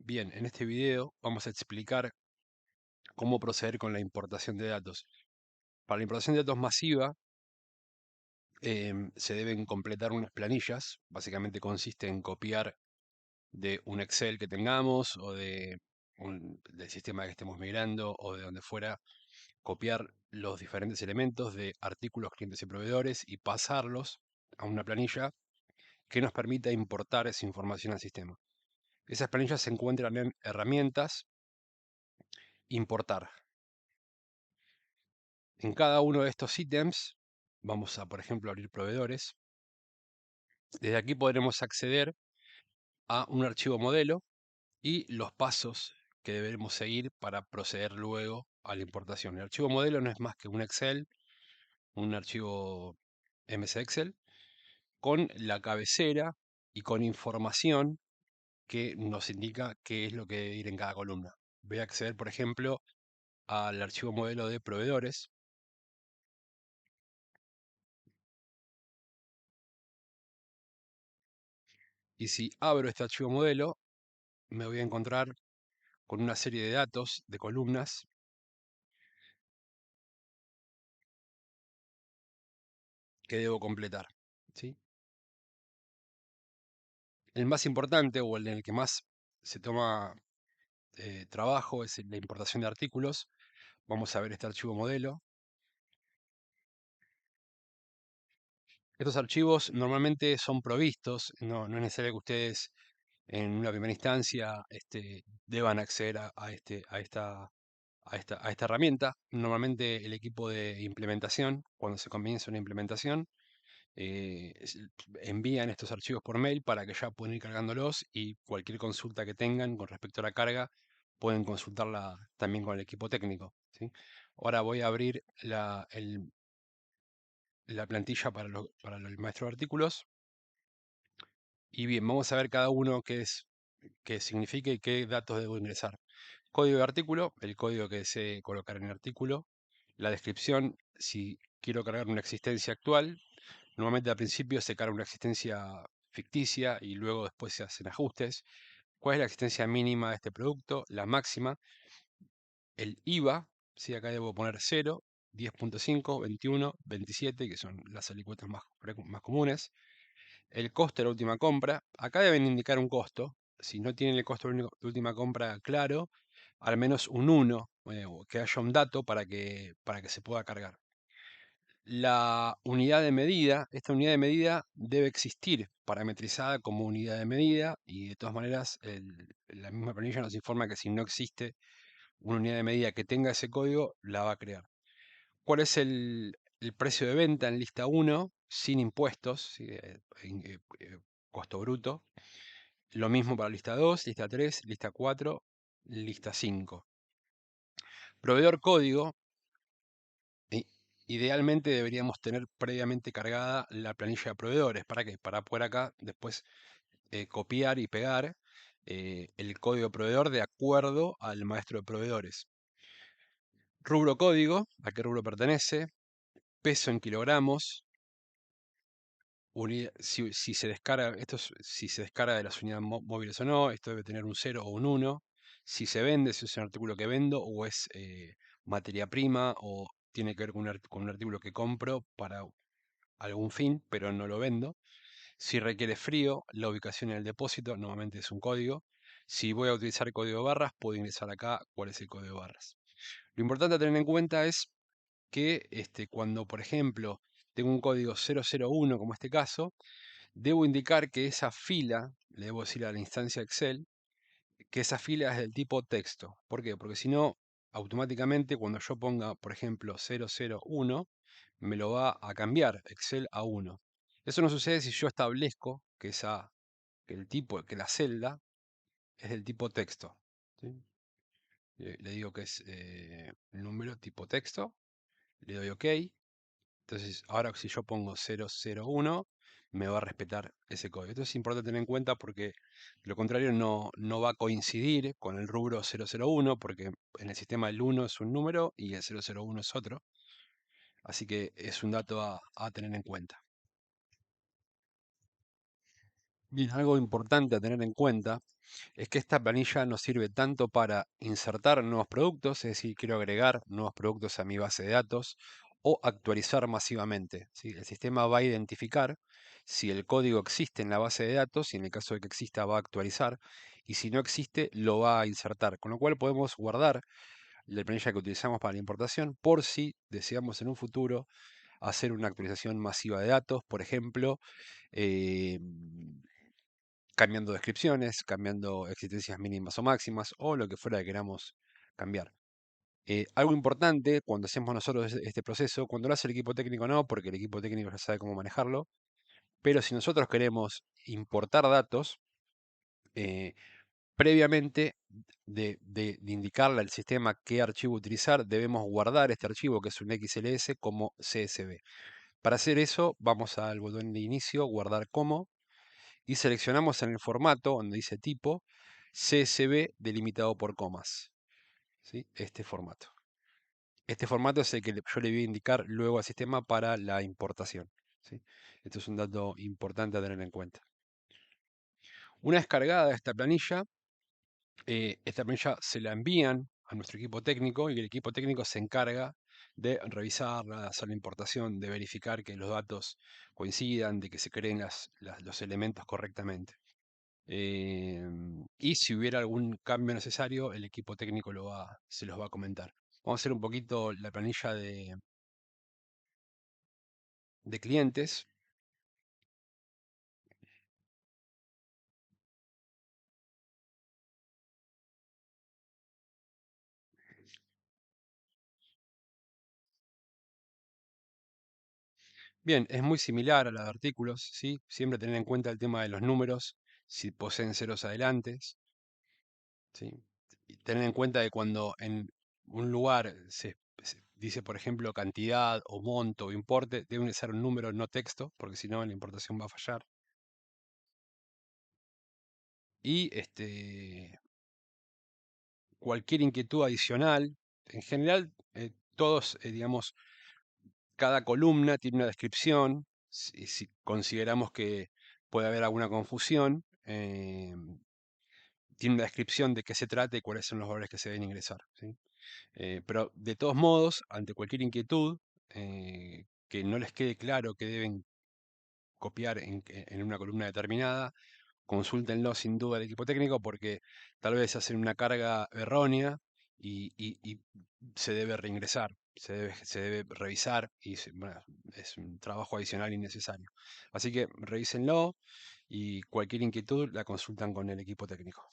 Bien, en este video vamos a explicar cómo proceder con la importación de datos. Para la importación de datos masiva se deben completar unas planillas. Básicamente consiste en copiar de un Excel que tengamos o del sistema que estemos migrando o de donde fuera, copiar los diferentes elementos de artículos, clientes y proveedores y pasarlos a una planilla que nos permita importar esa información al sistema. Esas planillas se encuentran en herramientas, importar. En cada uno de estos ítems vamos a, por ejemplo, abrir proveedores. Desde aquí podremos acceder a un archivo modelo y los pasos que deberemos seguir para proceder luego a la importación. El archivo modelo no es más que un Excel, un archivo MS Excel, con la cabecera y con información que nos indica qué es lo que debe ir en cada columna. Voy a acceder, por ejemplo, al archivo modelo de proveedores. Y si abro este archivo modelo, me voy a encontrar con una serie de datos, de columnas, que debo completar, ¿sí? El más importante o el en el que más se toma trabajo es la importación de artículos. Vamos a ver este archivo modelo. Estos archivos normalmente son provistos, no es necesario que ustedes en una primera instancia deban acceder a esta herramienta. Normalmente el equipo de implementación, cuando se comienza una implementación, envían estos archivos por mail para que ya puedan ir cargándolos y cualquier consulta que tengan con respecto a la carga pueden consultarla también con el equipo técnico, ¿sí? Ahora voy a abrir la plantilla para el maestro de artículos y bien, vamos a ver cada uno qué significa y qué datos debo ingresar. Código de artículo, el código que desee colocar en el artículo. La descripción, si quiero cargar una existencia actual. Normalmente al principio se carga una existencia ficticia y luego después se hacen ajustes. ¿Cuál es la existencia mínima de este producto? La máxima. El IVA, si acá debo poner 0, 10.5, 21, 27, que son las alícuotas más comunes. El costo de la última compra. Acá deben indicar un costo. Si no tienen el costo de la última compra claro, al menos un 1, o que haya un dato para que se pueda cargar. La unidad de medida, esta unidad de medida debe existir parametrizada como unidad de medida y de todas maneras la misma planilla nos informa que si no existe una unidad de medida que tenga ese código, la va a crear. ¿Cuál es el precio de venta en lista 1 sin impuestos? ¿Sí? Costo bruto. Lo mismo para lista 2, lista 3, lista 4, lista 5. Proveedor código. Idealmente deberíamos tener previamente cargada la planilla de proveedores. ¿Para qué? Para poder acá después copiar y pegar el código proveedor de acuerdo al maestro de proveedores. Rubro código, a qué rubro pertenece, peso en kilogramos, si se descarga, si se descarga de las unidades móviles o no, esto debe tener un 0 o un 1. Si se vende, si es un artículo que vendo o es materia prima o tiene que ver con un artículo que compro para algún fin, pero no lo vendo. Si requiere frío, la ubicación en el depósito, normalmente es un código. Si voy a utilizar código de barras, puedo ingresar acá cuál es el código de barras. Lo importante a tener en cuenta es que cuando, por ejemplo, tengo un código 001, como este caso, debo indicar que esa fila, le debo decir a la instancia Excel, que esa fila es del tipo texto. ¿Por qué? Porque si no, automáticamente cuando yo ponga, por ejemplo, 001, me lo va a cambiar Excel a 1. Eso no sucede si yo establezco que el tipo, que la celda es del tipo texto, ¿sí? Le digo que es el número tipo texto, le doy OK. Entonces, ahora si yo pongo 001, me va a respetar ese código. Esto es importante tener en cuenta porque de lo contrario no va a coincidir con el rubro 001, porque en el sistema el 1 es un número y el 001 es otro. Así que es un dato a tener en cuenta. Bien, algo importante a tener en cuenta es que esta planilla nos sirve tanto para insertar nuevos productos, es decir, quiero agregar nuevos productos a mi base de datos, o actualizar masivamente, ¿sí? El sistema va a identificar si el código existe en la base de datos y en el caso de que exista va a actualizar, y si no existe lo va a insertar, con lo cual podemos guardar la planilla que utilizamos para la importación por si deseamos en un futuro hacer una actualización masiva de datos, por ejemplo, eh, cambiando descripciones, cambiando existencias mínimas o máximas, o lo que fuera que queramos cambiar. Algo importante cuando hacemos nosotros este proceso, cuando lo hace el equipo técnico no, porque el equipo técnico ya sabe cómo manejarlo, pero si nosotros queremos importar datos, eh, previamente de indicarle al sistema qué archivo utilizar, debemos guardar este archivo, que es un XLS, como CSV. Para hacer eso, vamos al botón de inicio, guardar como, y seleccionamos en el formato, donde dice tipo, CSV delimitado por comas. ¿Sí? Este formato. Este formato es el que yo le voy a indicar luego al sistema para la importación. ¿Sí? Esto es un dato importante a tener en cuenta. Una vez cargada esta planilla se la envían a nuestro equipo técnico y el equipo técnico se encarga de revisarla, de hacer la importación, de verificar que los datos coincidan, de que se creen los elementos correctamente. Y si hubiera algún cambio necesario, el equipo técnico se los va a comentar. Vamos a hacer un poquito la planilla de clientes. Bien, es muy similar a la de artículos, ¿sí? Siempre tener en cuenta el tema de los números, si poseen ceros adelante, ¿sí? Y tener en cuenta que cuando en un lugar se dice, por ejemplo, cantidad o monto o importe, debe ser un número, no texto, porque si no la importación va a fallar. Y cualquier inquietud adicional, en general, todos, digamos, cada columna tiene una descripción. Si consideramos que puede haber alguna confusión, tiene una descripción de qué se trata y cuáles son los valores que se deben ingresar, ¿sí? Pero de todos modos, ante cualquier inquietud, que no les quede claro que deben copiar en una columna determinada, consúltenlo sin duda al equipo técnico porque tal vez hacen una carga errónea y se debe reingresar, se debe revisar y bueno, es un trabajo adicional innecesario. Así que revísenlo y cualquier inquietud la consultan con el equipo técnico.